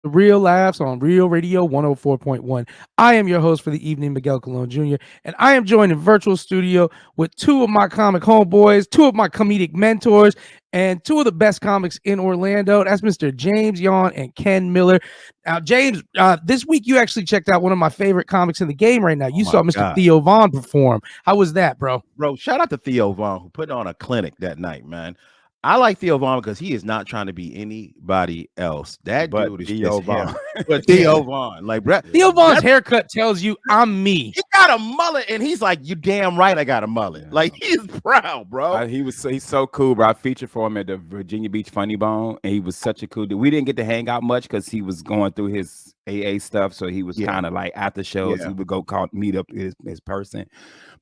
The Real Laughs on Real Radio 104.1. I am your host for the evening, Miguel Colon Jr., and I am joined in virtual studio with two of my comic homeboys, two of my comedic mentors, and two of the best comics in Orlando. That's Mr. James Yon and Ken Miller. Now, James, this week you actually checked out one of my favorite comics in the game right now. Oh You my saw Mr. God. Theo Vaughn perform. How was that, bro? Bro, shout out to Theo Vaughn who put on a clinic that night, man. I like Theo Vaughn because he is not trying to be anybody else. That But dude is Theo just him. Vaughn. But Theo Vaughn, like, bro, Theo Vaughn's that's- haircut tells you I'm me. he got a mullet, and he's like, "You damn right, I got a mullet." Yeah. Like, he's proud, bro. He's so cool, bro. I featured for him at the Virginia Beach Funny Bone, and he was such a cool dude. We didn't get to hang out much because he was going through his AA stuff, so he was Yeah. kind of like after shows, Yeah. he would go meet up his person.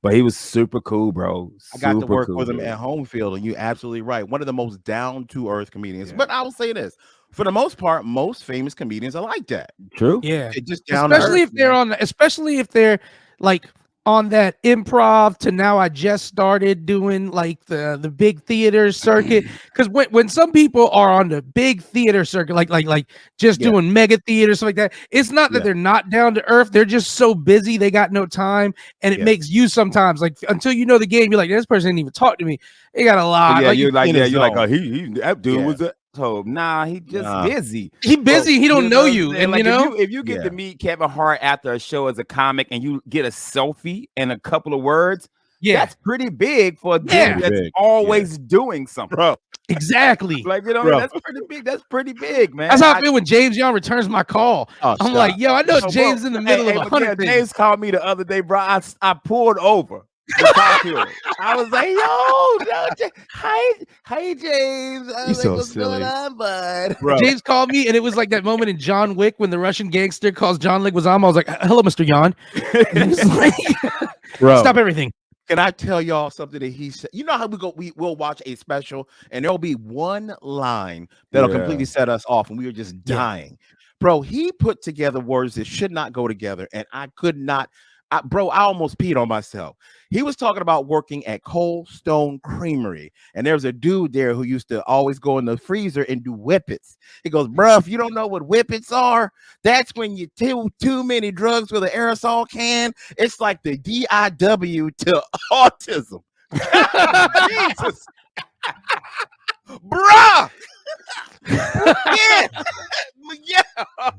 But he was super cool, bro. I got to Super work cool, with him dude. at home field, and you're absolutely right. One of the most down to earth comedians. Yeah. But I will say this: for the most part, most famous comedians are like that. True. Yeah. They're just down to especially earth, if they're man. on especially if they're like on that improv to now I just started doing like the big theater circuit, because when some people are on the big theater circuit like just Yeah. doing mega theater stuff like that, it's not that Yeah. they're not down to earth, they're just so busy they got no time, and it Yeah. makes you sometimes like until you know the game you're like, this person didn't even talk to me, they got a lot, Yeah, like you're like, in yeah, his you're like, zone. oh, he that dude Yeah. was a so nah, he just Nah. busy. he busy, he don't know what I'm you, saying? and Like, you know if you get to Yeah. meet Kevin Hart after a show as a comic and you get a selfie and a couple of words, yeah, that's pretty big for a dude Yeah. that's Big. always doing something. Bro. exactly. Like, you know, Bro. that's pretty big. That's pretty big, man. That's how I feel when James Young returns my call. Oh, I'm stop. like, yo, I know No, bro, James in the middle of a Miguel, hundred things. James called me the other day, bro. I pulled over to talk to him. I was like, yo, hi, James. I You was so like, what's silly. going on, bud? Bro. James called me, and it was like that moment in John Wick when the Russian gangster calls John Leguizamo. I was like, hello, Mr. Yon. And he was like, Bro. stop everything. Can I tell y'all something that he said? You know how we'll watch a special and there'll be one line that'll Yeah. completely set us off, and we were just dying. Bro, he put together words that should not go together, and I could not. I almost peed on myself. He was talking about working at Cold Stone Creamery, and there's a dude there who used to always go in the freezer and do whippets. He goes, bro, if you don't know what whippets are, that's when you too many drugs with an aerosol can. It's like the DIW to autism. Jesus. Bruh. Yeah. Yeah.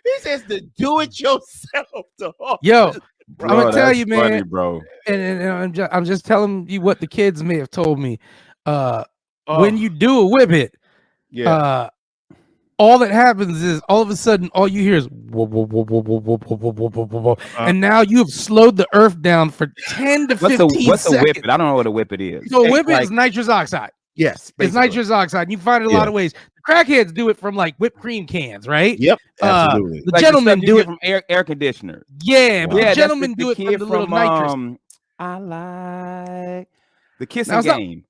He says to do it yourself. Yo, Bro, I'm gonna tell that's you, man. funny, bro. And I'm just telling you what the kids may have told me. Oh, When you do a whippet, yeah. all that happens is all of a sudden all you hear is whoa, whoa, whoa, whoa, whoa, whoa, whoa, whoa, whoa, whoa, whoa. And now you have slowed the earth down for 10 to 15 What's a seconds. whippet? I don't know what a whippet is. So a It's whippet is like- nitrous oxide. Yes, It's basically. nitrous oxide. And you find it a lot of ways. The crackheads do it from like whipped cream cans, right? Yep, absolutely. The Like gentlemen stuff you do get it from air conditioner. Yeah, but Wow. the that's gentlemen the do it from kid the little nitrous. I like the kissing Now, it's not- game.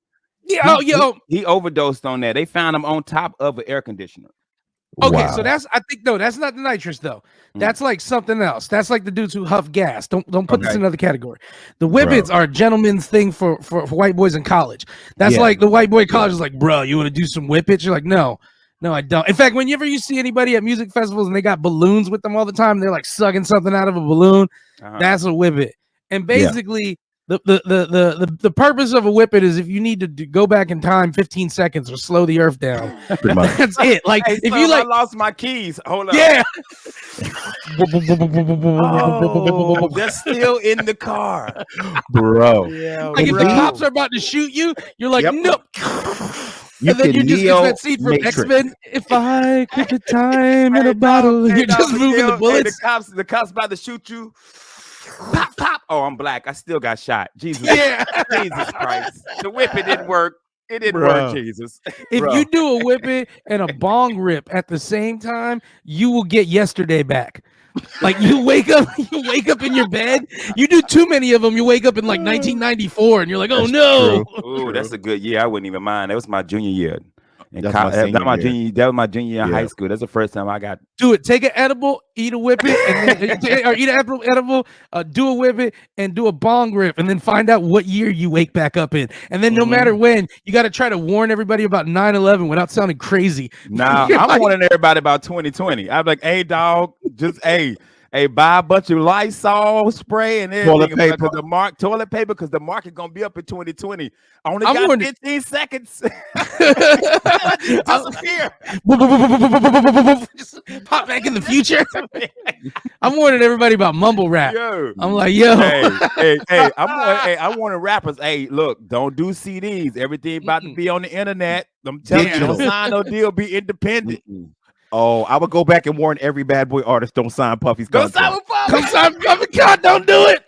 Yeah, He overdosed on that. They found him on top of an air conditioner. okay, Wow. so that's that's not the nitrous though. Mm. That's like something else. That's like the dudes who huff gas. Don't put this Okay. in another category. The whippets are a gentleman's thing for white boys in college. That's Yeah. like the white boy college is like, bro, you want to do some whippets? You're like, no, I don't. In fact, whenever you see anybody at music festivals and they got balloons with them all the time, they're like sucking something out of a balloon. Uh-huh. That's a whippet. And basically, the purpose of a whippet is if you need to go back in time 15 seconds or slow the earth down. Pretty much. That's it. Like Hey, if son, you like, I lost my keys. Hold on. yeah. Oh, they're still in the car. Bro. Yeah. Like if the Bro. cops are about to shoot you, you're like, Yep. nope. You And then can you just Neo it's that scene from Matrix. X-Men. If I could the time in Hey, a bottle, hey, you're just but moving still, the bullets. Hey, the cops about to shoot you. Pop, pop. Oh, I'm black. I still got shot. Jesus. Yeah. Jesus Christ. The whip, it didn't work. It didn't Bro. work, Jesus. If Bro. you do a whippet and a bong rip at the same time, you will get yesterday back. Like you wake up in your bed. You do too many of them. You wake up in like 1994, and you're like, oh That's no. true. Ooh, that's a good year. I wouldn't even mind. That was my junior year. That was my junior year in high school. That's the first time I got. Do it. Take an edible, eat a whippet, and then, or eat an edible, do a whippet, and do a bong rip, and then find out what year you wake back up in. And then no matter when, you got to try to warn everybody about 9/11 without sounding crazy. Nah, I'm warning everybody about 2020. I'm like, hey, dog, just buy a bunch of Lysol spray and everything. Toilet paper. Toilet paper, because the market gonna be up in 2020. I only got 15 seconds. Disappear. Just pop back in the future. I'm warning everybody about mumble rap. I'm like, yo. I'm warning rappers. Hey, look, don't do CDs. Everything about to be on the internet. I'm telling you, don't sign no deal. Be independent. Oh, I would go back and warn every bad boy artist: don't sign Puffy's contract. Don't sign with Puffy. Don't sign Puffy. God, don't do it.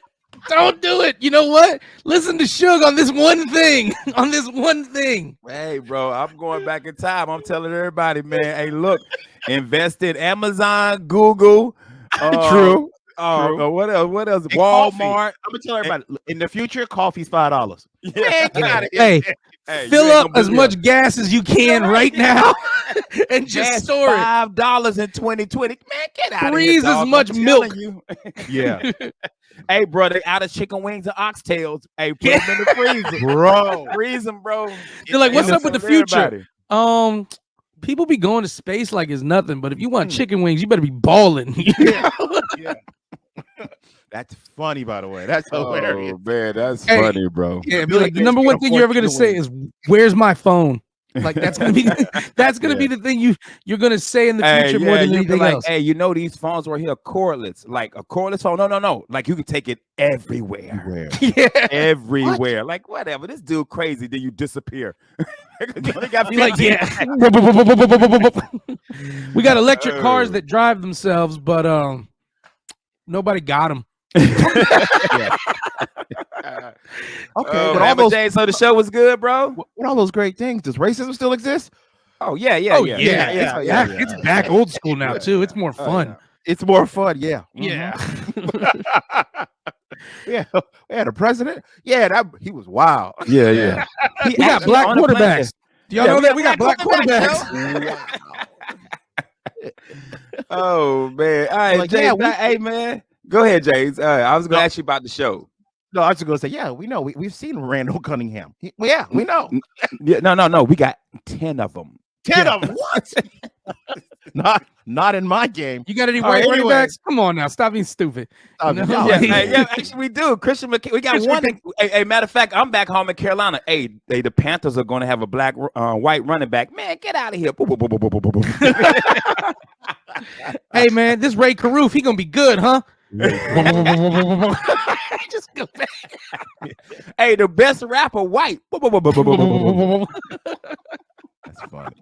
Don't do it. You know what? Listen to Suge on this one thing. On this one thing. Hey, bro, I'm going back in time. I'm telling everybody, man. Hey, look, invest in Amazon, Google. True. What else? And Walmart. Coffee. I'm gonna tell everybody in the future, coffee's $5. Yeah. Man, get out of here. Hey, fill up as much gas as you can right now, and just store it. $5 in 2020. Man, get out of here. Freeze as much milk. Yeah. Hey, bro, they out of chicken wings and oxtails. Hey, put them in the freezer, bro. Freeze them, bro. You're like, what's up with the future? People be going to space like it's nothing, but if you want chicken wings, you better be balling. Yeah. That's funny, by the way. That's hilarious. Oh, man, that's funny, bro. Yeah, be like, the number one thing you're ever gonna say is, "Where's my phone?" Like that's gonna be be the thing you're gonna say in the future more than anything else. Hey, you know these phones right here, cordless, like a cordless phone. No. Like you can take it everywhere. Yeah, everywhere. What? Like whatever. This dude crazy. Then you disappear. You only got like, we got electric cars that drive themselves, but nobody got them. Okay, but all those days, so the show was good, bro. What all those great things? Does racism still exist? Oh yeah. It's back old school now too. It's more fun. It's more fun. Yeah. Yeah. Yeah. We had a president. Yeah, he was wild. Yeah. We got black quarterbacks. Do y'all know that we got black quarterbacks? Oh man. All right, James. Hey man. Go ahead, James. I was gonna ask you about the show. No, I was just gonna say, yeah, we know. We've seen Randall Cunningham. Yeah, we know. Yeah, no. We got 10 of them. 10 of them. What? Not in my game. You got any white running backs? Come on now, stop being stupid. Yeah, actually we do. Christian McCaffrey. We got one. Hey, matter of fact, I'm back home in Carolina. Hey, the Panthers are going to have a black, white running back. Man, get out of here. Hey man, this Ray Caruth, he gonna be good, huh? Just go back. Hey, the best rapper, white. That's funny.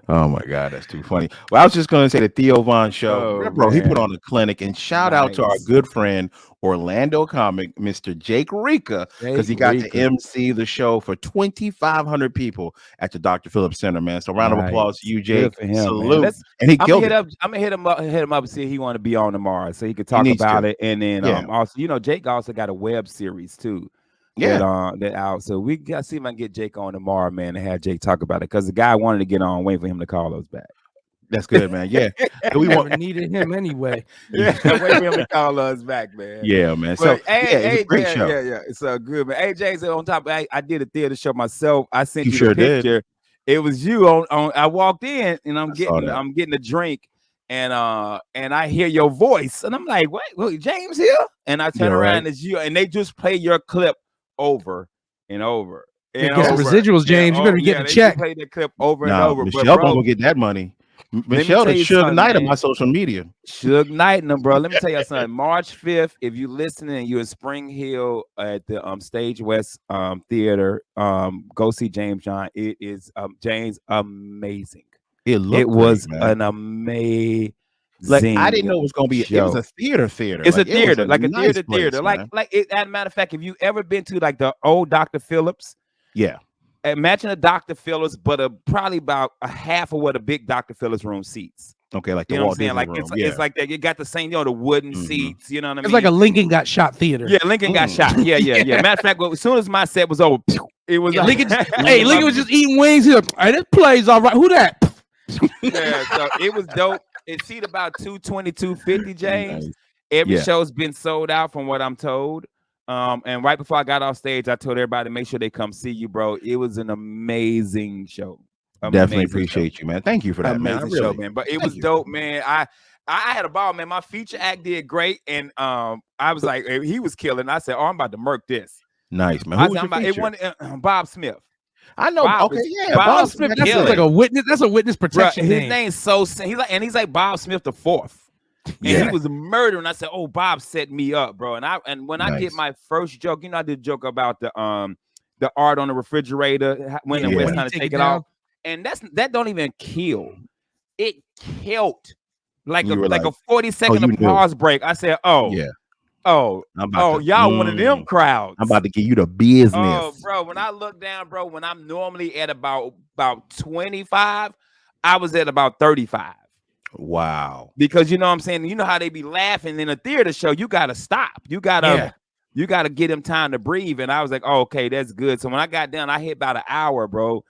Oh my God, that's too funny. Well, I was just gonna say the Theo Von show, bro. He put on a clinic, and shout out to our good friend Orlando comic, Mr. Jake Rika, because he got to MC the show for 2,500 people at the Dr. Phillips Center, man. So round of applause to you, Jake. Salute. And he killed it. I'm gonna hit him up and see if he want to be on tomorrow, so he could talk about it. And then also, you know, Jake also got a web series too. Yeah, that out. So we got to see if I can get Jake on tomorrow, man, and have Jake talk about it, because the guy wanted to get on, waiting for him to call us back. That's good, man. Yeah, we needed him anyway. Yeah, waiting for him to call us back, man. Yeah, man. So hey, great show. Yeah, it's good, man. Hey, Jay, on top, I did a theater show myself. I sent you sure the picture. Did. It was you on. I walked in and I'm getting a drink. And I hear your voice, and I'm like, wait, James here? And I turn around, it's you, and they just play your clip over and over. And get some residuals, James. You better be getting a check. Play the clip over and over. Michelle gonna get that money. Michelle the Suge Knight of my social media. Suge Knight, bro. Let me tell you something. March 5th, if you're listening and you're in Spring Hill at the Stage West Theater, go see James John. It is James amazing. It was an amazing. Like, I didn't know it was gonna be. It was a theater. It's a theater, like a nice theater. Like as a matter of fact, if you ever been to like the old Dr. Phillips, imagine a Dr. Phillips, but probably about a half of what a big Dr. Phillips room seats. Okay, like you know what I'm saying? Like it's like that. You got the same, the wooden seats. You know what I mean? It's like a Lincoln Got Shot theater. Yeah, Lincoln Got Shot. Yeah. Matter of fact, as soon as my set was over, It was Yeah, like, Lincoln was just eating wings. He's like, hey, this plays all right. Who that? yeah, so it was dope. It seat about 220, 250, James. Nice. Every Yeah. show's been sold out from what I'm told. And right before I got off stage, I told everybody to make sure they come see you, bro. It was an amazing show. Definitely Amazing show. appreciate you, man. Thank you for that, man. I Amazing show, really. man. But it Thank was you. dope, man. I had a ball, man. My feature act did great, and I was like, he was killing. I said, oh, I'm about to murk this. Nice, man. I Who was said, your I'm about, it feature? won Bob Smith. I know. Bob Okay, was- yeah. Bob Bob was Smith. That sounds like a witness. That's a witness Bruh, protection his name. name's so he's like Bob Smith the fourth. And Yeah. he was murdering. I said, "Oh, Bob set me up, bro." And when I did Nice. my first joke, I did a joke about the art on the refrigerator when the Yeah. West When you trying to take take it it off, down. and that don't even kill. It killed like You were a like, 40-second you knew. applause break. I said, "Oh, Yeah. oh, I'm about oh, to. y'all one of them crowds." I'm about to give you the business. Oh, bro, when I look down, bro, when I'm normally at about 25, I was at about 35. Wow. Because you know what I'm saying, you know how they be laughing in a theater show. You gotta stop. You gotta get them time to breathe. And I was like, oh, okay, that's good. So when I got done, I hit about an hour, bro.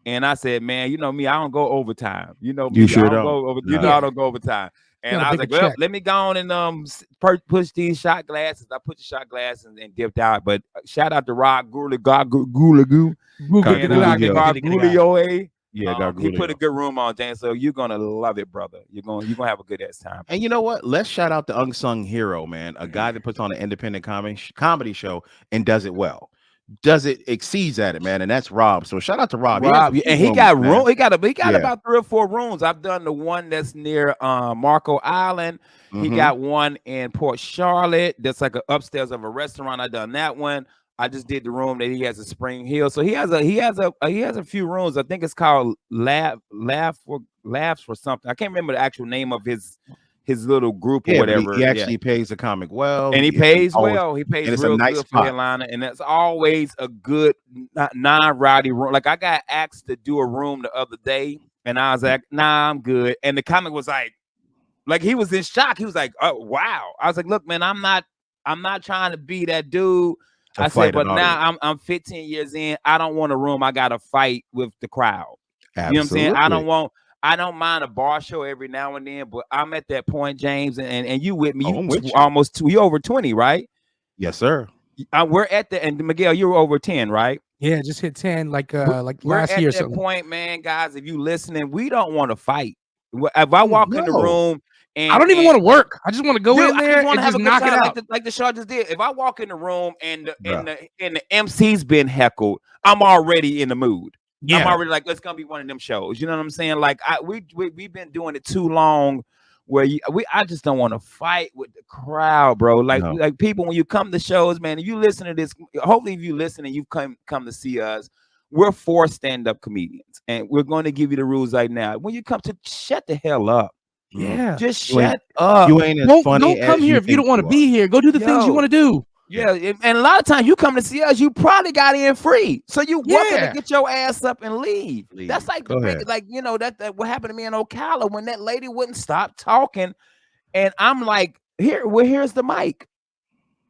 And I said, man, you know me, I don't go overtime. You know me, You sure I don't don't. go over. No. You know I don't go overtime. And Got a I was bigger like, well, check. let me go on and push these shot glasses. I put the shot glasses and dipped out. But shout out to Rod Gulagoo. Yeah, He put a Gargulio. good room on, James. So you're gonna love it, brother. You're gonna have a good ass time. And you know what? Let's shout out the unsung hero, man. A guy that puts on an independent comedy show and does it well. Exceeds at it, man. And that's Rob. So shout out to Rob. Rob, He has a and few he got rooms, man. room. He got Yeah. about 3 or 4 rooms. I've done the one that's near Marco Island. He Mhm. got one in Port Charlotte. That's like an upstairs of a restaurant. I done that one. I just did the room that he has at Spring Hill. So he has a few rooms. I think it's called Laughs for something. I can't remember the actual name of his little group or Yeah, but whatever. he actually pays the comic well. And he It's pays always- well. He pays and it's a real nice good for spot. headliner, and that's always a good non-rowdy room. Like I got asked to do a room the other day, and I was like, "Nah, I'm good." And the comic was like he was in shock. He was like, "Oh wow!" I was like, "Look, man, I'm not trying to be that dude." To I fight said, "But an now I'm 15 years in. I don't want a room. I got to fight with the crowd." Absolutely. You know what I'm saying? I don't mind a bar show every now and then, but I'm at that point, James, and you with me. Oh, I'm with you. Almost you over 20, right? Yes, sir. We're at the and Miguel, you were over 10, right? Yeah, just hit 10 like We're last at year or that something. point, man, guys. If you listening, we don't want to fight. If I walk in the No. room and I don't even want to work. I just want to go in I there just want and to have just a good knock it time, out. like the Shaw just did. If I walk in the room and Bruh. the MC's been heckled, I'm already in the mood. I'm Yeah. already like, it's gonna be one of them shows. You know what I'm saying? Like we've been doing it too long. Where I just don't want to fight with the crowd, bro. Like No. like people, when you come to shows, man, if you listen to this, hopefully if you listen and you come to see us, we're 4 stand-up comedians, and we're going to give you the rules right now. When you come to, shut the hell up. Yeah. Just You ain't- shut up. You ain't as Don't funny come as here you if you don't think want to you be here. Go do the things you Yo. want to do. Yeah, and a lot of times you come to see us, you probably got in free, so you welcome Yeah. to get your ass up and leave. That's like Go ahead. like that what happened to me in Ocala when that lady wouldn't stop talking, and I'm like, here's the mic.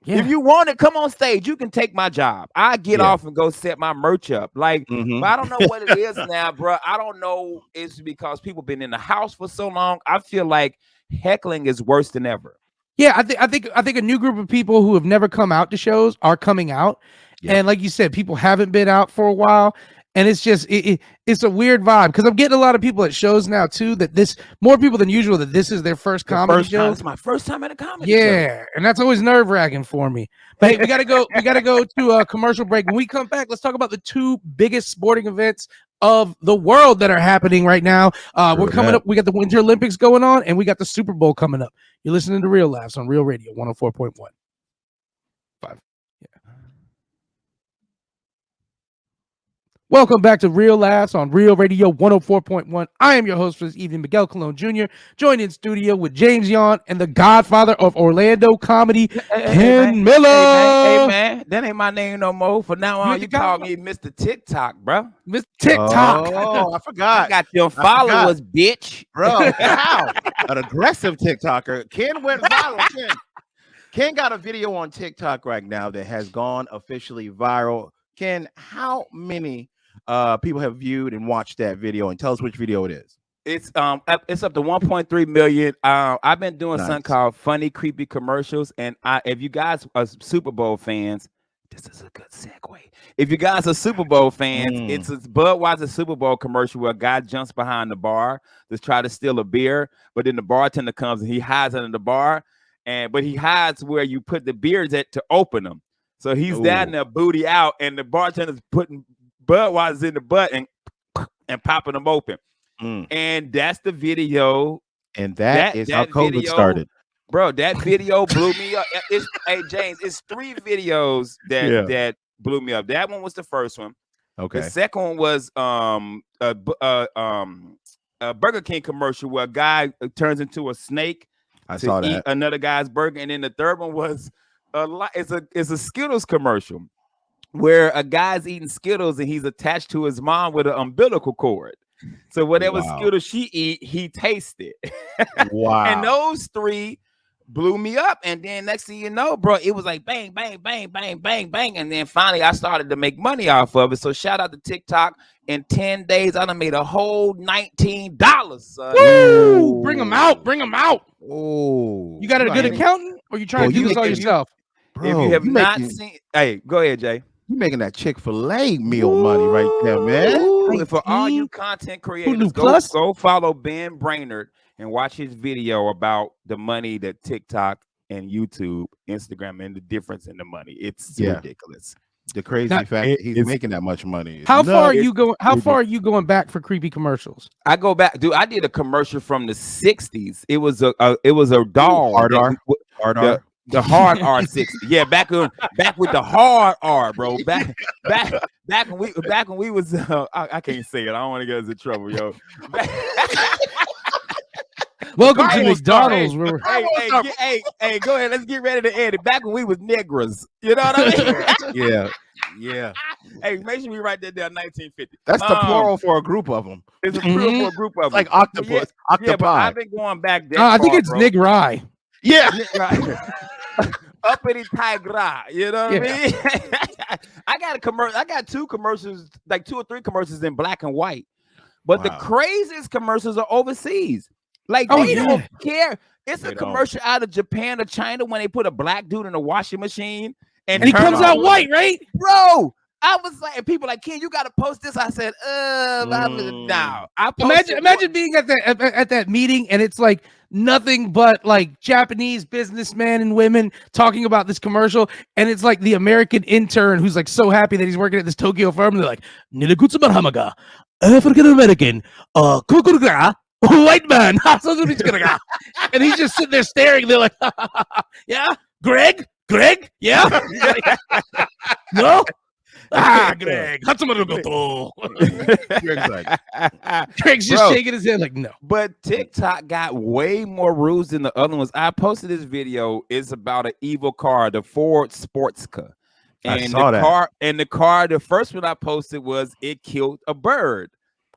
Yeah. If you want it, come on stage. You can take my job. I get Yeah. off and go set my merch up. Like, Mhm. but I don't know what it is now, bro. I don't know. It's because people been in the house for so long. I feel like heckling is worse than ever. Yeah, I think a new group of people who have never come out to shows are coming out. Yeah. And like you said, people haven't been out for a while. And it's just it's a weird vibe because I'm getting a lot of people at shows now too more people than usual that this is their first comedy show. It's my first time at a comedy show. Yeah, and that's always nerve-wracking for me. But hey, we gotta go to a commercial break. When we come back, let's talk about the 2 biggest sporting events of the world that are happening right now. We're coming up. We got the Winter Olympics going on, and we got the Super Bowl coming up. You're listening to Real Laughs on Real Radio 104.1. Welcome back to Real Laughs on Real Radio 104.1. I am your host for this evening, Miguel Colon Jr., joined in studio with James Yon and the godfather of Orlando comedy, Ken Miller. Hey man, that ain't my name no more. For now on, ain't you the call godfather? me Mr. TikTok, bro. Mr. TikTok. Oh, I I forgot. got your followers, bitch. Bro, wow. An aggressive TikToker. Ken went viral. Ken got a video on TikTok right now that has gone officially viral. Ken, how many people have viewed and watched that video? And tell us which video it is. It's up to 1.3 million. I've been doing something Nice. called funny creepy commercials, and if you guys are Super Bowl fans, this is a good segue. If you guys are Super Bowl fans, it's a Budweiser Super Bowl commercial where a guy jumps behind the bar to try to steal a beer, but then the bartender comes and he hides under the bar, but he hides where you put the beers at to open them. So he's down there, booty out, and the bartender's putting Budweiser in the butt and popping them open. And that's the video. And that is how COVID video started. Bro, that video blew me up. Hey, James, it's 3 videos that blew me up. That one was the first one. Okay. The second one was a Burger King commercial where a guy turns into a snake to eat another guy's burger. And then the third one was it's a Skittles commercial where a guy's eating Skittles and he's attached to his mom with an umbilical cord. So whatever Skittles she eat, he tasted. Wow. And those 3 blew me up. And then next thing you know, bro, it was like bang, bang, bang, bang, bang, bang. And then finally I started to make money off of it. So shout out to TikTok. In 10 days, I done made a whole $19, son. Woo! Bring them out. Bring them out. Oh, you got a good accountant, or you trying to do this all yourself? Bro, if you have not seen, hey, go ahead, Jay. You making that Chick-fil-A meal money right there, man. And for all you content creators, go follow Ben Brainerd and watch his video about the money that TikTok and YouTube, Instagram, and the difference in the money. It's ridiculous. The crazy fact that he's making that much money. How far are you going? How far are you going back for creepy commercials? I go back, dude. I did a commercial from the '60s. It was a doll. Hard R. The hard R60. Yeah, back with the hard R, bro. Back when we was I can't say it. I don't want to get us in trouble, yo. Welcome to McDonald's. Hey, go ahead. Let's get ready to edit. Back when we was negras. You know what I mean? Yeah. Hey, make sure we write that down. 1950. That's the plural for a group of them. It's a plural for a group of them. Like octopus. Octopi. Yeah, but I've been going back there. I think it's Nick Rye. Yeah. Uppity Tigra, you know what I mean? I got a commercial. I got 2 commercials, like 2 or 3 commercials in black and white. But the craziest commercials are overseas. Like they don't care. It's a commercial out of Japan or China when they put a black dude in a washing machine and he comes out white, right? Bro, I was like, people like, Ken, you gotta post this. I said, no. Imagine being at that meeting and it's like nothing but like Japanese businessmen and women talking about this commercial, and it's like the American intern who's like so happy that he's working at this Tokyo firm, and they're like, Nilagutsu Hamaga, African American, Kukuruga, white man, and he's just sitting there staring. They're like, yeah, Greg, yeah, no. Greg. Greg's just shaking his head like, no. But TikTok got way more rules than the other ones. I posted this video. It's about an evil car, the Ford Sports Car. And the car, the first one I posted was it killed a bird.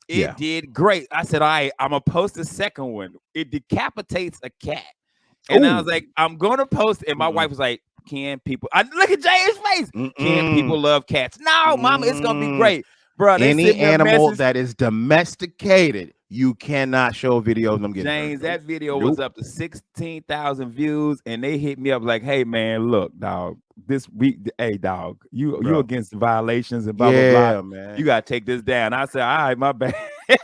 It did great. I said, all right, I'm going to post the second one. It decapitates a cat. And I was like, I'm going to post it. And my wife was like, can people look at Jay's face? Can people love cats? No, mama, it's gonna be great, bro. Any animal that is domesticated, you cannot show videos of them getting James, that video was up to 16,000 views, and they hit me up like, hey man, look, dog, this week, hey dog, you against violations and blah blah blah, man. You gotta take this down. I said, all right, my bad.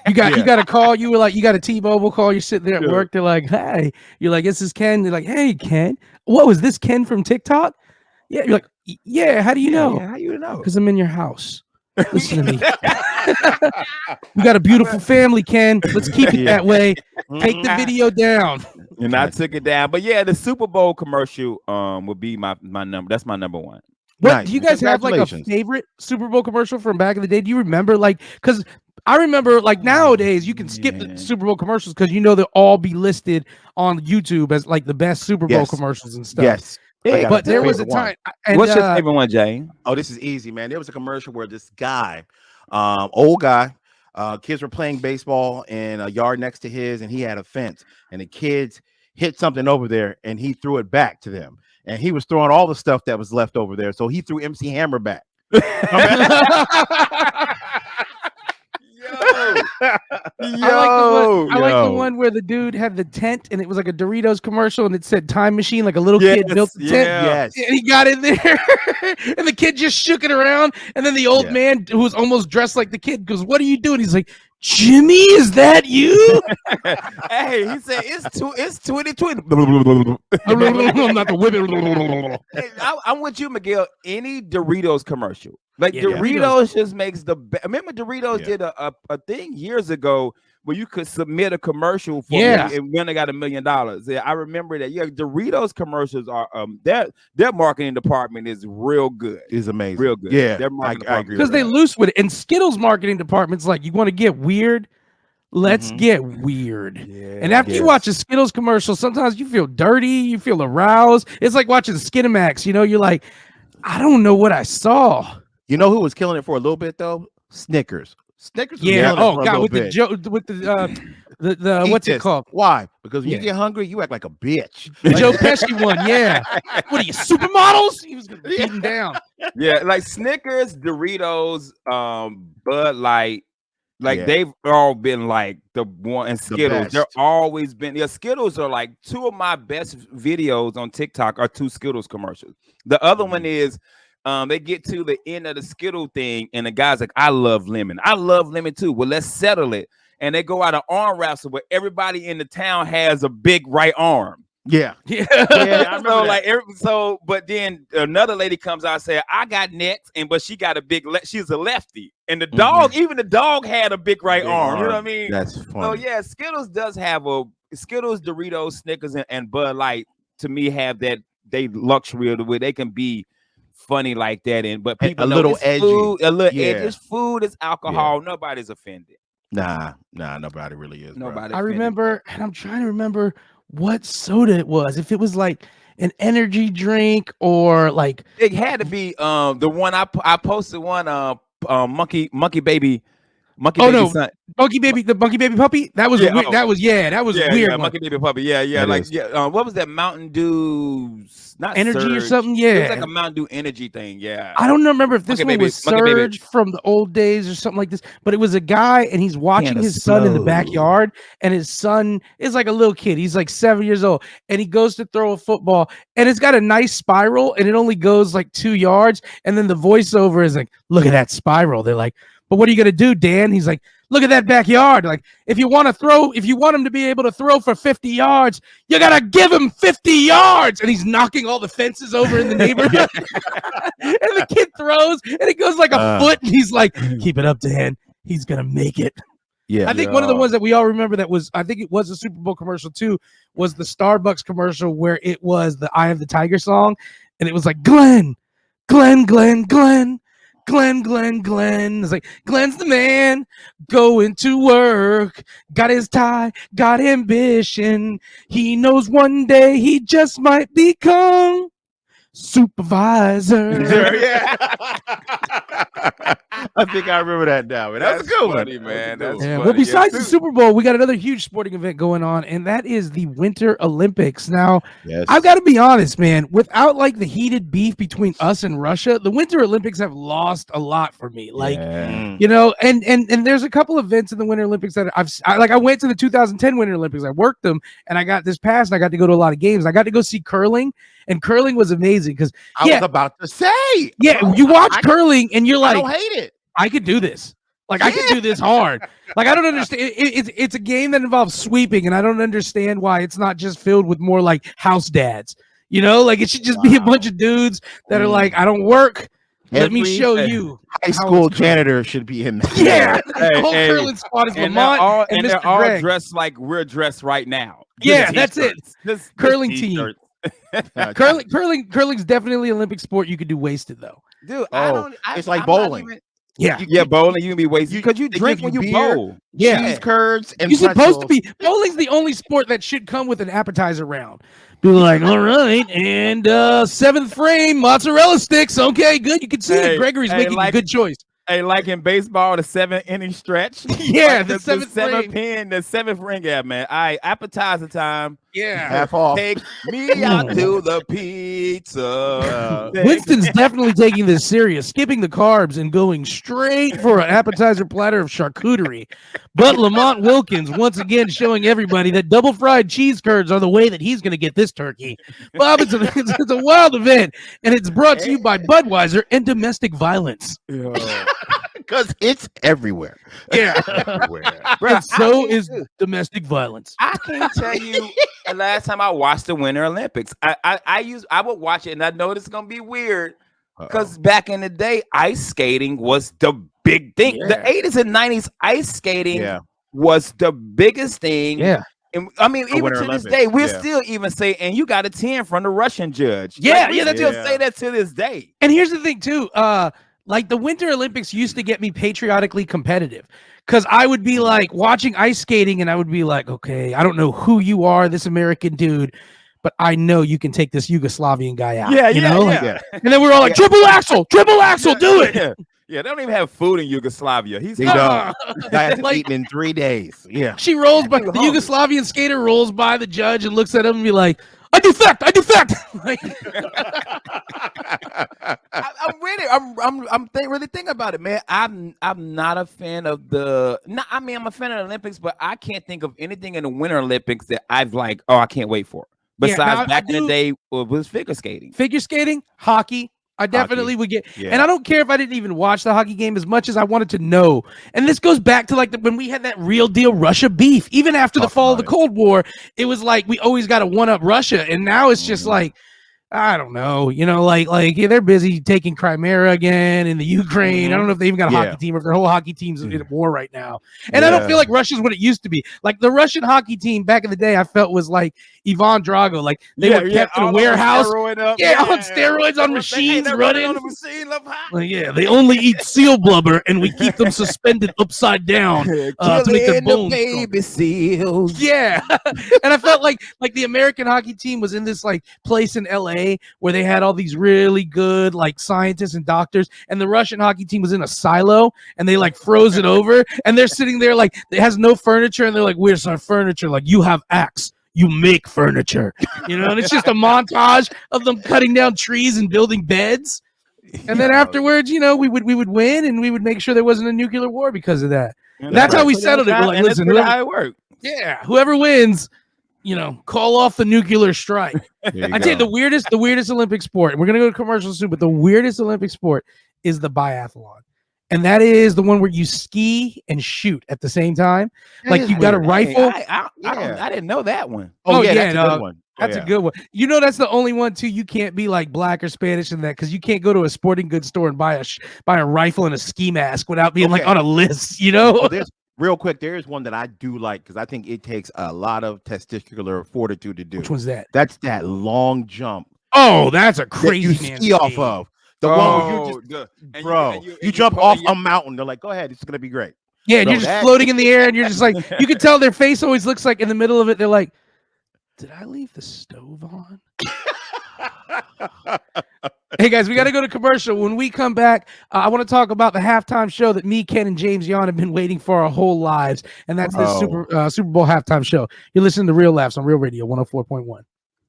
You got a call. You were like, you got a T-Mobile call. You're sitting there at work. They're like, hey. You're like, this is Ken. They're like, hey, Ken. What was this Ken from TikTok? Yeah. You're like, yeah. How do you know? Yeah, how you know? Because I'm in your house. Listen to me. You got a beautiful family, Ken. Let's keep it that way. Take the video down. And I took it down. But yeah, the Super Bowl commercial would be my number. That's my number one. What do you guys have like a favorite Super Bowl commercial from back in the day? Do you remember because I remember like nowadays you can skip the Super Bowl commercials because they'll all be listed on YouTube as like the best Super Bowl commercials and stuff. Yes. Yeah, but there was a time. What's your favorite one, Jay? Oh, this is easy, man. There was a commercial where this guy, old guy, kids were playing baseball in a yard next to his, and he had a fence, and the kids hit something over there, and he threw it back to them. And he was throwing all the stuff that was left over there. So he threw MC Hammer back. Yo, I like the Yo. one where the dude had the tent and it was like a Doritos commercial and it said time machine, like a little Yes, kid built the tent. Yes. And he got in there and the kid just shook it around. And then the old Yeah. man who was almost dressed like the kid goes, "What are you doing?" He's like, "Jimmy, is that you?" Hey, he said it's 2020. I'm not the whip. Hey, I'm with you, Miguel. Any Doritos commercial, like Yeah, Doritos, just makes the best. Remember, Doritos Yeah. did a thing years ago where you could submit a commercial for Yeah. and when they got $1 million. Yeah, I remember that. Yeah, Doritos commercials are their marketing department is real good. Is amazing. Real good. Yeah, Their marketing I department agree is Because with they that. loose with it. And Skittles marketing department's like, you want to get weird? Let's Mhm. get weird. Yeah. And after you Yes. watch a Skittles commercial, sometimes you feel dirty, you feel aroused. It's like watching Skinamax, you know, you're like, I don't know what I saw. You know who was killing it for a little bit though? Snickers. Snickers was Yeah. killing it Oh for a God, little with bit. the Eat what's it this. called? Why? Because when Yeah. you get hungry, you act like a bitch. The Joe Pesci one, yeah. What are you, supermodels? He was gonna beat him down. Yeah, like Snickers, Doritos, Bud Light, like Yeah. they've all been like the one, and Skittles. They're best. always been. Yeah, Skittles are like two of my best videos on TikTok are two Skittles commercials. The other one is they get to the end of the Skittle thing, and the guy's like, I love lemon. I love lemon too. Well, let's settle it. And they go out an arm wrestle where everybody in the town has a big right arm. Yeah. Yeah. Yeah, I remember So that. but then another lady comes out and said, I got next, but she got a big she's a lefty. And the dog, even the dog had a big right Big arm. You know what I arm. mean? That's So funny. yeah, Skittles does have Skittles, Doritos, Snickers, and Bud Light to me have that luxury of the way they can be funny like that. But And people a know little it's edgy. food, a little Yeah. edgy. It's food, it's alcohol. Nobody's offended. Nah, nobody really is. Bro. Nobody I offended. remember, and I'm trying to remember what soda it was. If it was like an energy drink or like It had to be the one I posted one monkey baby Oh no, son. the monkey baby puppy. That was Yeah, weird. oh. That was a weird one. Monkey baby puppy. Yeah, That like is. what was that Mountain Dew? Not Energy or Surge. something. It was Yeah, like a Mountain Dew energy thing. Yeah. I don't remember if this Monkey one baby, was monkey baby. Surge from the old days or something like this. But it was a guy, and he's watching Can't his son in the explode. backyard, and his son is like a little kid. He's like 7 years old, and he goes to throw a football, and it's got a nice spiral, and it only goes like 2 yards, and then the voiceover is like, "Look at that spiral." They're like, "But what are you gonna do, Dan?" He's like, "Look at that backyard. Like, if you want him to be able to throw for 50 yards, you gotta give him 50 yards." And he's knocking all the fences over in the neighborhood. And the kid throws, and it goes like a foot, and he's like, "Keep it up, Dan. He's gonna make it." Yeah. I think one of the ones that we all remember that was, I think it was a Super Bowl commercial too, was the Starbucks commercial where it was the Eye of the Tiger song, and it was like Glenn, Glenn, Glenn, Glenn. Glenn, Glenn, Glenn. It's like, Glenn's the man going to work. Got his tie, got ambition. He knows one day he just might become supervisor. Yeah. I think I remember that now. Man. That was a good funny, one. man. That was That's a good Yeah, one. well, funny. besides the Dude. Super Bowl, we got another huge sporting event going on, and that is the Winter Olympics. Now, Yes. I've got to be honest, man. Without like the heated beef between us and Russia, the Winter Olympics have lost a lot for me. Like, Mm. you know, and there's a couple events in the Winter Olympics that I went to the 2010 Winter Olympics. I worked them, and I got this pass, and I got to go to a lot of games. I got to go see curling, and curling was amazing because I was about to say. yeah, bro, you watch I curling, and you're like, don't hate it. I could do this. Like I could do this hard. Like I don't understand. It's a game that involves sweeping, and I don't understand why it's not just filled with more like house dads. You know, like it should just be a bunch of dudes that are like, I don't work. Let me Every show you. high how school it's janitor should be in there. Yeah, Hey, the whole hey, curling squad is And Lamont and they're Mr. all Greg. dressed like we're dressed right now. Yeah, Just that's it. t-shirts. Just Curling team. t-shirts. Curling's definitely an Olympic sport. You could do wasted though. Dude, It's like I'm not bowling. even- Yeah, Yeah, bowling, you can be wasted because you they drink give when you you beer. bowl. yeah. Cheese curds and You're supposed to pretzels. be. Bowling's the only sport that should come with an appetizer round. Be like, all right, and seventh frame mozzarella sticks. Okay, good. You can see Hey, that Gregory's hey, making a like- good choice. Hey, like in baseball, the 7 inning stretch. Yeah, Like the seventh ring. the seventh ring. Yeah, man. All right, appetizer time. Yeah. Half off. Take me out to the pizza. Winston's definitely taking this serious, skipping the carbs and going straight for an appetizer platter of charcuterie. But Lamont Wilkins once again showing everybody that double fried cheese curds are the way that he's going to get this turkey. Bob, it's a wild event, and it's brought to you by Budweiser and domestic violence. Because it's everywhere. Yeah. Bruh, And so is domestic violence. I can't tell you the last time I watched the Winter Olympics. I would watch it, and I know this is gonna be weird because back in the day, ice skating was the big thing. Yeah. The 80s and 90s, ice skating Yeah. was the biggest thing. Yeah. And I mean, The even Winter to this Olympics, day, we'll yeah. still even say, and you got a 10 from the Russian judge. Yeah, Like, we yeah, still yeah. say that to this day. And here's the thing too, like the Winter Olympics used to get me patriotically competitive because I would be like watching ice skating and I would be like, okay, I don't know who you are, this American dude, but I know you can take this Yugoslavian guy out. you know? Like, Yeah. and then we're all like, triple axel, do it. Yeah. Yeah, they don't even have food in Yugoslavia. He's They Uh, don't. I had to Like- eat in 3 days. Yeah. She rolls by, Too the hungry. Yugoslavian skater rolls by the judge and looks at him and be like, I defect. Like, I'm with it. Really thinking about it, man. I'm not a fan of the. No, I mean I'm a fan of the Olympics, but I can't think of anything in the Winter Olympics that I've like. Oh, I can't wait for. Yeah, Besides, now I back in do- the day, was figure skating. figure skating, hockey. I definitely would get, Yeah. and I don't care if I didn't even watch the hockey game as much as I wanted to know. And this goes back to like when we had that real deal Russia beef. Even after the Talk fall of the about it. Cold War, it was like we always got to one up Russia, and now it's just like, I don't know, yeah, they're busy taking Crimea again in the Ukraine. I don't know if they even got a Yeah. hockey team or if their whole hockey team's in war right now. And I don't feel like Russia's what it used to be. Like the Russian hockey team back in the day, I felt was like Ivan Drago. Like they were kept in a warehouse. On steroids, on machines, running. on the machine up high. Like, yeah, they only eat seal blubber, and we keep them suspended upside down to make their bones strong. baby seals. Yeah, and I felt like the American hockey team was in this like place in LA where they had all these really good like scientists and doctors, and the Russian hockey team was in a silo, and they like froze it over, and they're sitting there like it has no furniture, and they're like, "Where's our furniture?" Like, you have axe. You make furniture, and it's just a montage of them cutting down trees and building beds. And then afterwards, we would win, and we would make sure there wasn't a nuclear war because of that. That's how we settled it. We're like, listen, how it worked. yeah, whoever wins, call off the nuclear strike. I tell you, the weirdest Olympic sport. We're gonna go to commercials soon, but the weirdest Olympic sport is the biathlon. And that is the one where you ski and shoot at the same time. Like you got a rifle. I didn't know that one. Oh, yeah, that's a dog. good one. That's a good one. That's the only one too. You can't be like black or Spanish in that because you can't go to a sporting goods store and buy a rifle and a ski mask without being like on a list. Real quick, there is one that I do like because I think it takes a lot of testicular fortitude to do. Which one's that? That's that long jump. Oh, that's a That crazy you man ski off of. The one where you jump off a mountain. They're like, go ahead, it's gonna be great. Yeah, and Bro, you're just floating in the air, and you're just like, you can tell their face always looks like in the middle of it. They're like, did I leave the stove on? Hey guys, we got to go to commercial. When we come back, I want to talk about the halftime show that me, Ken, and James Yon have been waiting for our whole lives, and that's the Super Bowl halftime show. You're listening to Real Laughs on Real Radio 104.1.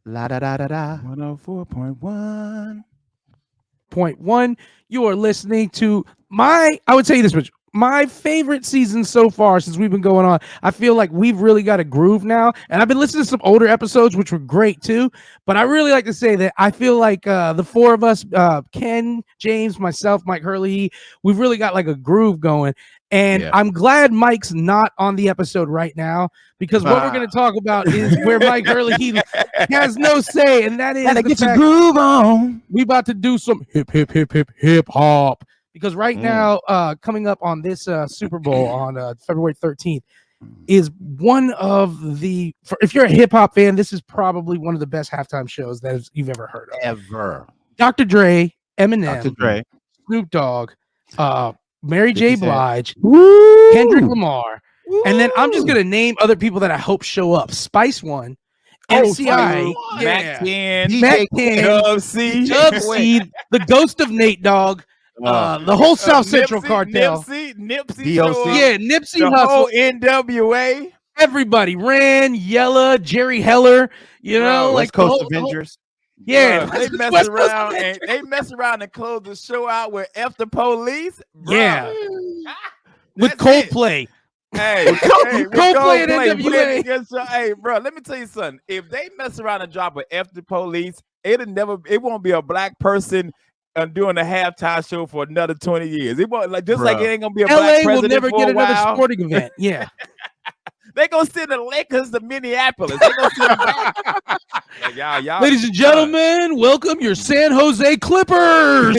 La da da da da. 104.1. You are listening to I would say this much. My favorite season so far since we've been going on. I feel like we've really got a groove now. And I've been listening to some older episodes, which were great too. But I really like to say that I feel like the four of us, Ken, James, myself, Mike Hurley, we've really got like a groove going. And I'm glad Mike's not on the episode right now because what we're going to talk about is where Mike Hurley, he has no say. And that is Get your groove on. we about to do some hip hop. Because right now, coming up on this Super Bowl on February 13th is one of the, if you're a hip hop fan, this is probably one of the best halftime shows that you've ever heard of. Ever. Dr. Dre, Eminem, Dr. Dre. Snoop Dogg, Mary J. 50 Cent. Blige, Kendrick Lamar, and then I'm just going to name other people that I hope show up. Spice One, MCI, Mac 10, Mac 10, Dub C, Dub C, the ghost of Nate Dogg, the whole South Central cartel. Nipsey, DLC. Yeah, Nipsey the Hussle. whole NWA. Everybody ran, Yella, Jerry Heller. You know, Bro, West like Coast the whole, Avengers. yeah, Bruh, they mess West Coast around Avengers. and close the show out with F the Police. Bruh. Yeah. With That's it. Coldplay. Hey, With Coldplay and NWA. Hey, bro, let me tell you something. If they mess around and drop an F the Police, it won't be a black person doing a halftime show for another 20 years. It won't like just like it ain't gonna be a black LA will president never for get a another while. sporting event. Yeah. They gonna send the Lakers to Minneapolis. They gonna send them back. Like, y'all, Ladies and gentlemen, welcome your San Jose Clippers.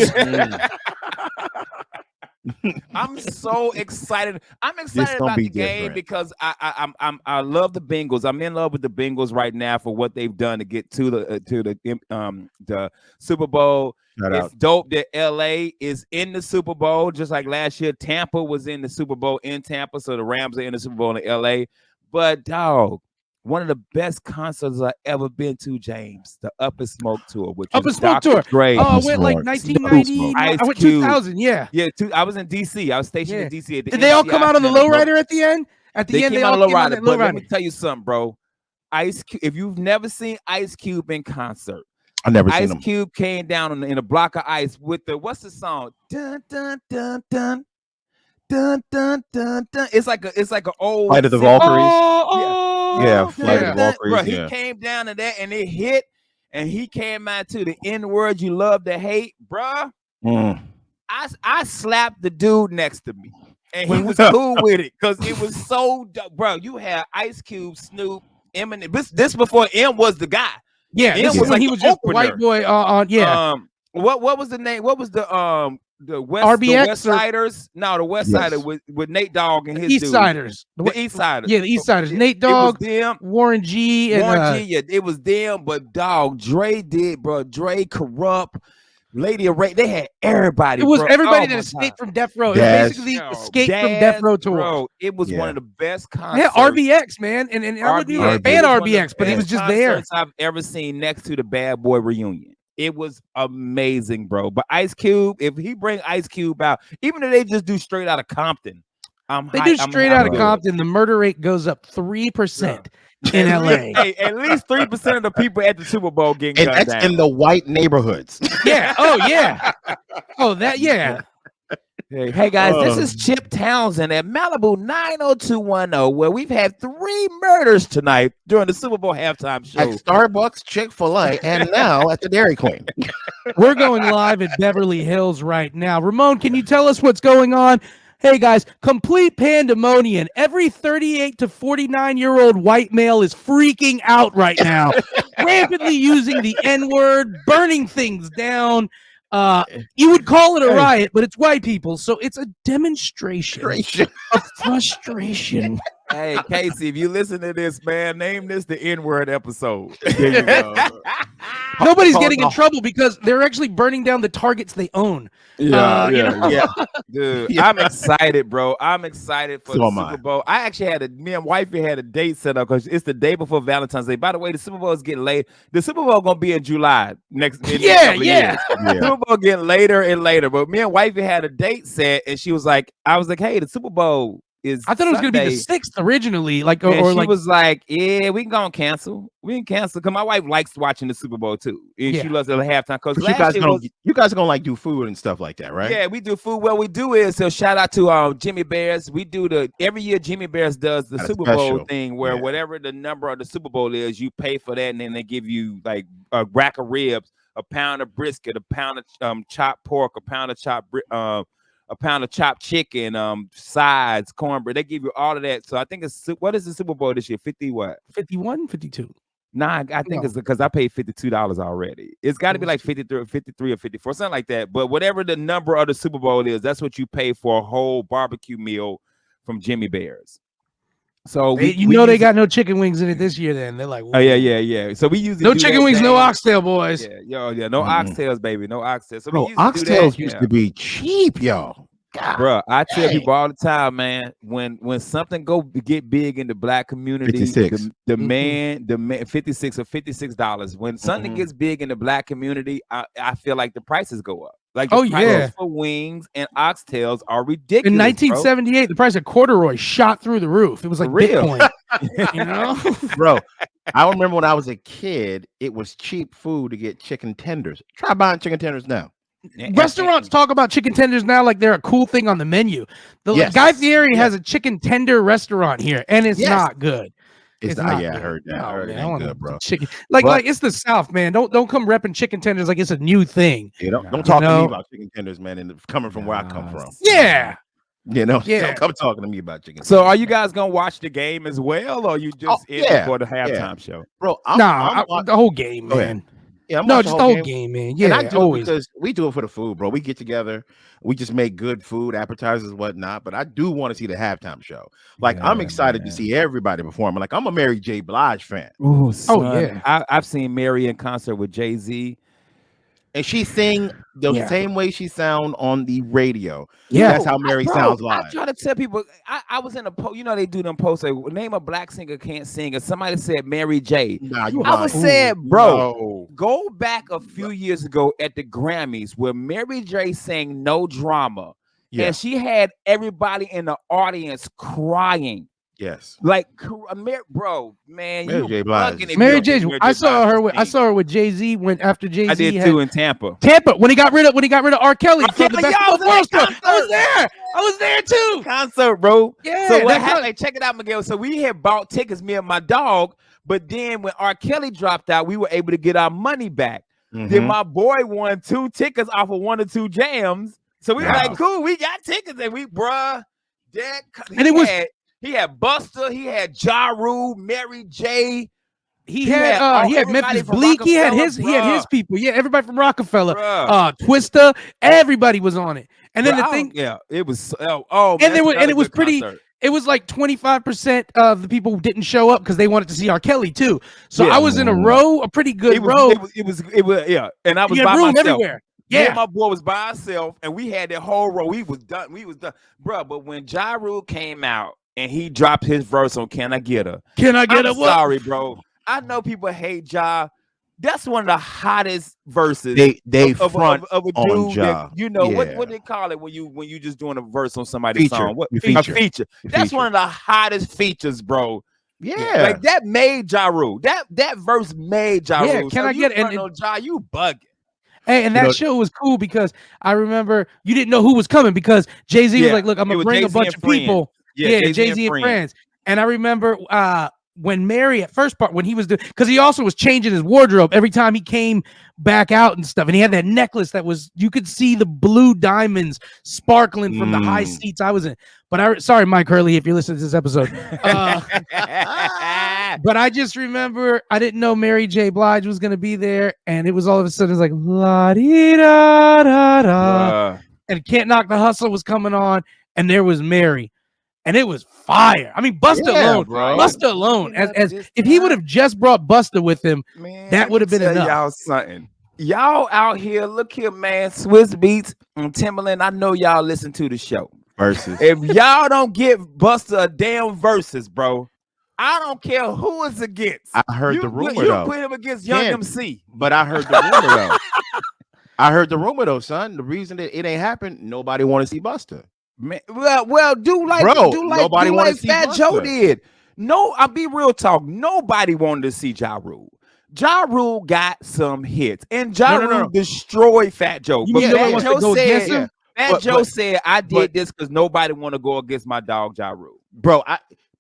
I'm so excited. I'm excited gonna about be the game different. because I love the Bengals. I'm in love with the Bengals right now for what they've done to get to the Super Bowl. Shout It's out. dope that LA is in the Super Bowl, just like last year. Tampa was in the Super Bowl in Tampa, so the Rams are in the Super Bowl in LA. But dog, one of the best concerts I've ever been to, James, the Up and Smoke tour, which Up is and Smoke Dr. tour. Dre. Oh, I went like Smoke. 1990. Ice I went Cube. 2000. Yeah. Yeah, I was in DC. I was stationed Yeah. in DC. At the Did they all come MCI out on the Center, bro. lowrider at the end? At the They end, came they out all of came on lowrider. that But let me lowrider. tell you something, bro. Ice Cube. If you've never seen Ice Cube in concert, I never seen Ice them. Cube came down in a block of ice with the what's the song? Dun dun dun dun dun dun dun dun. It's like an old Flight of the single. Valkyries. Yeah, Flight of the Dun, Valkyries. bro, he Yeah. came down to that and it hit, and he came out to the N word you love to hate, bruh. Mm. I slapped the dude next to me, and he When- was cool with it because it was so dope. Bro, you had Ice Cube, Snoop, Eminem. This before M was the guy. Yeah, M this was was when like he the was just a white opener. boy on yeah. What was the name? What was the West RBX the West or- Siders? No, the West Yes. Sider with Nate Dogg and his East dude. Siders. The East Siders. Yeah, the East Siders. Nate It was Dogg, them. Warren G, and Warren G, yeah, it was them, but dog, Dre did, bro. Dre, Corrupt, Lady of Ray, they had everybody. it was bro. everybody Oh that my escaped God. from Death Row. Yes. It was basically Yo, Escape from Death Row tour. Bro, it was Yeah. one of the best They concerts. had RBX, man, and I would be a RBX. fan It was of one of the RBX, but he was best just there. concerts I've ever seen next to the Bad Boy reunion. It was amazing, bro. But Ice Cube, if he bring Ice Cube out, even if they just do straight out of Compton, They do straight out of good. Compton. The murder rate goes up 3% in At LA. least- hey, at least 3% of the people at the Super Bowl getting And gunned that's down. in the white neighborhoods. Yeah. Oh yeah. Oh that yeah. Hey guys, this is Chip Townsend at Malibu 90210, where we've had 3 murders tonight during the Super Bowl halftime At show. Starbucks, Chick-fil-A, and now at the Dairy Queen. We're going live at Beverly Hills right now. Ramon, can you tell us what's going on? Hey guys, complete pandemonium. Every 38 to 49-year-old white male is freaking out right now, rampantly using the N-word, burning things down. You would call it a riot, but it's white people, so it's a demonstration of frustration. Hey Casey, if you listen to this, man, name this the N-word episode. There you go. Nobody's getting in trouble because they're actually burning down the targets they own. Yeah. Dude, I'm excited, bro. I'm excited for So the am Super I. Bowl. I actually me and wifey had a date set up because it's the day before Valentine's Day. By the way, the Super Bowl is getting late. The Super Bowl gonna be in July next. In Yeah, couple of yeah. years. Super Bowl getting later and later. But me and wifey had a date set, and she was like, I was like, hey, the Super Bowl is. I thought it was going to be the Sunday. 6th originally, like And or she like was like, "Yeah, we gonna cancel. We can cancel." Because my wife likes watching the Super Bowl too. And Yeah. she loves the halftime. Because But last year was you guys are gonna like do food and stuff like that, right? yeah, we do food. What we do is so shout out to Jimmy Bears. We do every year Jimmy Bears does the Got a Super Bowl special. thing where Yeah. whatever the number of the Super Bowl is, you pay for that, and then they give you like a rack of ribs, a pound of brisket, a pound of chopped pork, a pound of chopped chicken, sides, cornbread. They give you all of that. So I think what is the Super Bowl this year? 50 what? 51, 52. Nah, I think No. it's because I paid $52 already. It's got to be like 53 or 54, something like that. But whatever the number of the Super Bowl is, that's what you pay for a whole barbecue meal from Jimmy Bears. So They got no chicken wings in it this year. Then they're like, Oh yeah. So we usually no do chicken that wings, no thing. oxtail, boys. Yeah, no oxtails, baby, no oxtails. So Bro, we used to do oxtails that. used to be cheap, yo. God. Bro, I tell dang. people all the time, man. When something get big in the black community, 56. the man, 56 or $56. When something gets big in the black community, I feel like the prices go up. Like the Oh, prices yeah. for wings and oxtails are In ridiculous, bro. 1978, the price of corduroy shot through the roof. It was For like real. Bitcoin, you know? Bro, I remember when I was a kid, it was cheap food to get chicken tenders. Try buying chicken tenders now. Restaurants talk about chicken tenders now like they're a cool thing on the menu. Yes. Guy Fieri Yes. has a chicken tender restaurant here, and it's Yes. not good. It's not yeah, I good. heard that. I Oh, heard it man, I ain't want good, bro. chicken. But- Like it's the South, man. Don't come repping chicken tenders like it's a new thing. You know, Nah. don't talk to me know? about chicken tenders, man. And coming from where I come from, Yeah. you know, Yeah. don't come talking to me about chicken. So tenders. are you guys gonna watch the game as well, or you just in yeah, for the halftime show? bro? The whole game, Go ahead. man. Yeah, I'm No, watching just the whole game, man. Yeah, and I do always. it because we do it for the food, bro. We get together, we just make good food, appetizers, whatnot. But I do want to see the halftime show. Like I'm Yeah, excited man. to see everybody perform. Like I'm a Mary J. Blige fan, Ooh, son. yeah. I've seen Mary in concert with Jay-Z. and she sing the Yeah. same way she sound on the radio. Yeah. That's how Mary sounds live. I try to tell people. I was in a post. You know they do them posts. Like, name a black singer can't sing, and somebody said Mary J. Nah, you I was lying. saying, bro, No. go back a few years ago at the Grammys where Mary J sang "No Drama," Yeah. and she had everybody in the audience crying. Yes. Like, bro, man, Mary you J. Blige. bugging if Mary you J. Mary I J. saw her. Blige I sing. saw her with Jay-Z when after Jay-Z. I did had too in Tampa. Tampa when he got rid of R. Kelly from the Kelly, Basketball y'all was World at Tour. I was there. I was there too. Concert, bro. Yeah. So what that happened? Like, check it out, Miguel. So we had bought tickets, me and my dog. But then when R. Kelly dropped out, we were able to get our money back. Then Mhm. my boy won 2 tickets off of 1 or 2 jams. So we were Wow. like, cool, we got tickets, and we, bruh, And it was- he had Buster, he had Ja Rule, Mary J. He had everybody Memphis from Bleak. He had Rockefeller, his people. Yeah, everybody from Rockefeller. bruh. Twista. Everybody was on it. And then Bruh, the I thing, don't- yeah, it was. Man, it was pretty. It was like 25% of the people didn't show up because they wanted to see R. Kelly too. So Yeah. I was in a row, a pretty good row. It was, yeah. And I was You had by room myself. everywhere. Me and Yeah. my boy was by himself, and we had that whole row. We was done, bro. But when Ja Rule came out and he dropped his verse on "Can I Get Her," Can I get I'm a what? sorry, bro. I know people hate Ja. That's one of the hottest verses. They of front a dude on that, Ja. you know Yeah. what they call it when you just doing a verse on somebody's Feature. song. What You a feature. feature? You That's feature. one of the hottest features, bro. Yeah. Like that made Ja Rule. That verse made Ja Yeah, Rule. can So I you get it? front on Ja? You bugging. Hey, and You that know- show was cool because I remember you didn't know who was coming because Jay-Z was Yeah, like, look, I'm it gonna was bring a Jay-Z bunch and of people. Yeah, Jay-Z Jay-Z and friends. And I remember when Mary at first part when he was doing because he also was changing his wardrobe every time he came back out and stuff. And he had that necklace that was you could see the blue diamonds sparkling from the high seats I was in. But sorry, Mike Hurley, if you're listening to this episode. But I just remember I didn't know Mary J. Blige was gonna be there, and it was all of a sudden it was like la di da da da, and Can't Knock the Hustle was coming on, and there was Mary, and it was fire. I mean, Busta alone, bro. Busta alone, as if he would have just brought Busta with him, Man, that would have been tell enough. Y'all something. Y'all out here, look here, man. Swiss Beats and Timberland. I know y'all listen to the show. Versus. If y'all don't give Busta a damn verses, bro, I don't care who it's against. I heard the rumor You though. put him against Young Ken, MC. But I heard the rumor though. I heard the rumor though, son. The reason that it ain't happened, nobody want to see Busta. Man, well, do like nobody do wanna like see Fat Joe Busta. did. No, I'll be real talk. Nobody wanted to see Ja Rule. Ja Rule got some hits, and Ja Rule destroyed Fat Joe. You But mean nobody wants to go against him? Fat Joe said, "I did this because nobody want to go against my dog Ja Rule." Bro,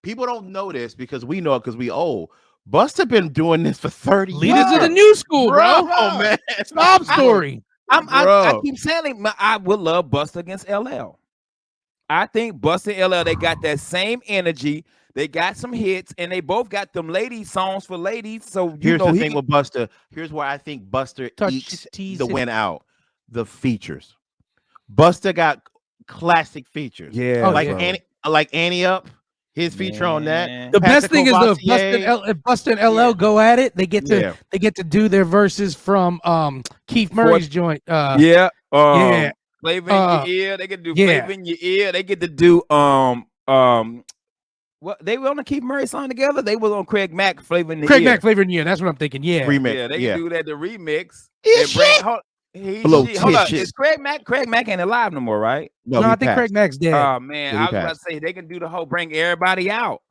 people don't know this because we know it because we old. Busta been doing this for 30 years. Leaders of the new school, bro. Oh man, Sob story. I keep saying I would love Busta against LL. I think Busta and LL, they got that same energy. They got some hits, and they both got them lady songs for ladies. So here's the thing with Busta. Here's why I think Busta eats the win out. The features. Busta got classic features. Yeah, like Annie Up. His feature on that. The best thing is if Busta and LL go at it, they get to do their verses from Keith Murray's joint. Flavor in your ear. They get to do yeah. Flavor in your ear. They get to do what they were on the Keith Murray song together. They was on Craig Mack Flavor in the ear. Craig Mack Flavor in the ear. That's what I'm thinking. Yeah. Remix. Yeah, they can do that. The remix. It's shit. Hold up. Blotitious. Is Craig Mack ain't alive no more, right? No, No, he I think Craig passed. Mack's dead. Oh man, Yeah, he I was about to passed. say they can do the whole bring everybody out.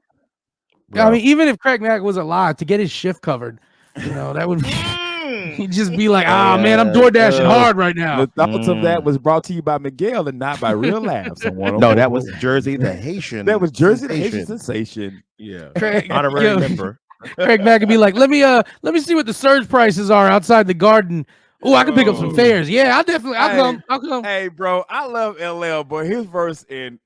I mean, even if Craig Mack was alive, to get his shift covered, that would he'd just be like, man, I'm door dashing hard right now. The thoughts of that was brought to you by Miguel and not by Real Laughs. No, that was Jersey the Haitian. That was Jersey the sensation. Haitian sensation. Yeah, Craig, honorary member. Craig Mack would be like, let me see what the surge prices are outside the garden. Oh, I can pick up some fares. Yeah, I'll come. Hey, bro, I love LL, but his verse and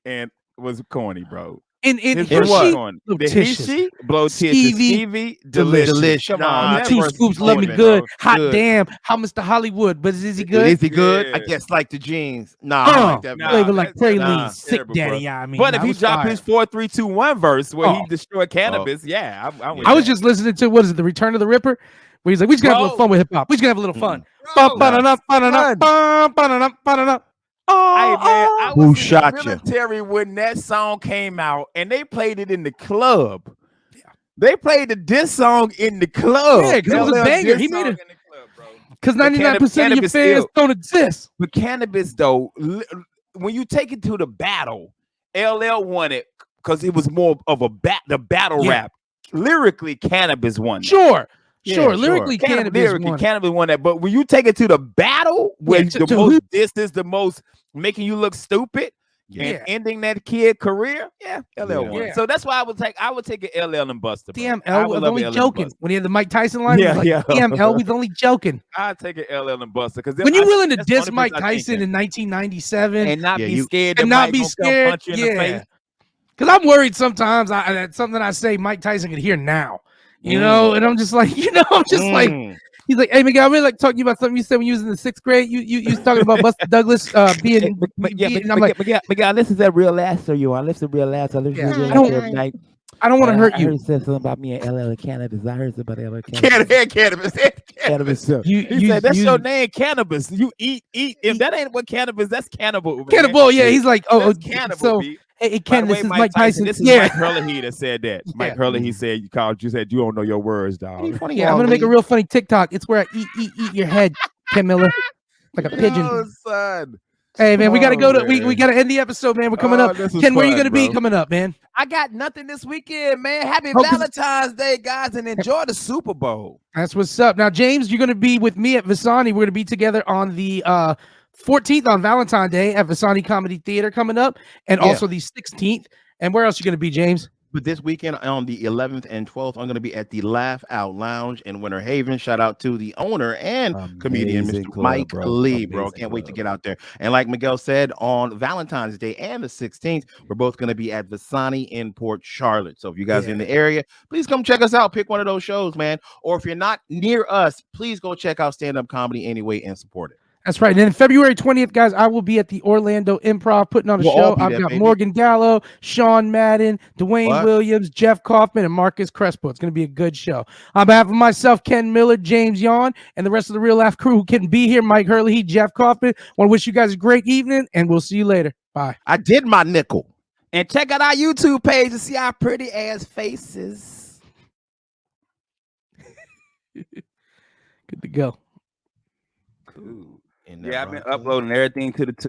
was corny, bro. And His he verse was she corny. The blotitious. he blotitious, skeevy, delicious. Delicious. Come Nah, on, that Two verse scoops, is love me corny, good. bro. Hot Good. damn. How Mr. Hollywood? But is he good? Is he good? I Yeah. guess like the jeans. Nah, I like that. Nah, Flavor like that's praline, nah. sick terrible, daddy. bro. Yeah, I mean, But if that he was dropped fire. his 4, 3, 2, 1 verse where he Oh. destroyed cannabis, yeah, I'm with I was that. just listening to what is it, The Return of the Ripper, where he's like, we just gotta have a little fun with hip hop. We just gotta have a little fun. Hey man, I Who was in the shot ya? military when that song came out, and they played it in the club. They played the diss song in the club. Yeah, because it was a LL banger. diss He made song it. in the club, bro. Because But 99% of your cannabis fans still- don't exist. But cannabis, though, when you take it to the battle, LL won it because it was more of the battle Yeah. rap. Lyrically, cannabis won that. Sure. Yeah, Sure. sure. Lyrically, cannabis won. Cannabis won that. But when you take it to the battle, where Yeah, the to most who- distance, the most making you look stupid, Yeah. and ending that kid career, LL Yeah. won. Yeah. So that's why I would take an LL and Buster. bro. I DML would was love only LL and joking. Buster. When he had the Mike Tyson line, Yeah, he was like, yeah. DML was only joking. I'd take an LL and Buster because When you're willing to diss Mike Tyson in 1997 and not Yeah, be you- scared that and not Mike be gonna come scared, punch you in the face. because I'm worried sometimes that's something I say Mike Tyson could hear now, and I'm just like, like, he's like, hey, Miguel, I really like talking to you about something you said when you was in the 6th grade. You was talking about Buster Douglas being, and I'm like, Miguel, this is that Real Laughs you on. Listen to Real Laughs. I listen to Real I don't- Laughs every night. I don't want to hurt I you. heard said something about me and LL and cannabis. I heard something about LL Cannabis. Cannabis. He said, that's your name, cannabis. You eat. If that ain't what cannabis, that's cannibal. Man. Cannibal, yeah. He's like, That's cannibal. so B. hey, By Ken, the way, this is Mike Tyson. This is Yeah, Mike Hurley that said that. Mike Hurley, he said you said you don't know your words, dog. yeah. I'm gonna make a real funny TikTok. It's where I eat your head, Ken Miller, like a pigeon. Oh, son. Hey man, we gotta go to we man. gotta end the episode, man. We're coming up. this was Ken, where you fun, gonna be bro. coming up, man? I got nothing this weekend, man. Happy Oh, 'cause- Valentine's Day, guys, and enjoy the Super Bowl. That's what's up. Now, James, you're gonna be with me at Visani. We're gonna be together on the 14th on Valentine's Day at Visani Comedy Theater coming up, and Yeah. also the 16th. And where else you gonna be, James? But this weekend on the 11th and 12th, I'm going to be at the Laugh Out Lounge in Winter Haven. Shout out to the owner and comedian, Amazing Mr. club, Mike bro. Lee, bro. Amazing Can't wait to club. get out there. And like Miguel said, on Valentine's Day and the 16th, we're both going to be at Visani in Port Charlotte. So if you guys are in the area, please come check us out. Pick one of those shows, man. Or if you're not near us, please go check out stand-up comedy anyway and support it. That's right. And then February 20th, guys, I will be at the Orlando Improv putting on a We'll all show. be I've there, got baby. Morgan Gallo, Sean Madden, Dwayne What? Williams, Jeff Kaufman, and Marcus Crespo. It's going to be a good show. On behalf of myself, Ken Miller, James Yon, and the rest of the Real Laugh crew who couldn't be here, Mike Hurley, Jeff Kaufman, want to wish you guys a great evening, and we'll see you later. Bye. I did my nickel. And check out our YouTube page to see our pretty ass faces. Good to go. Yeah, I've been uploading everything to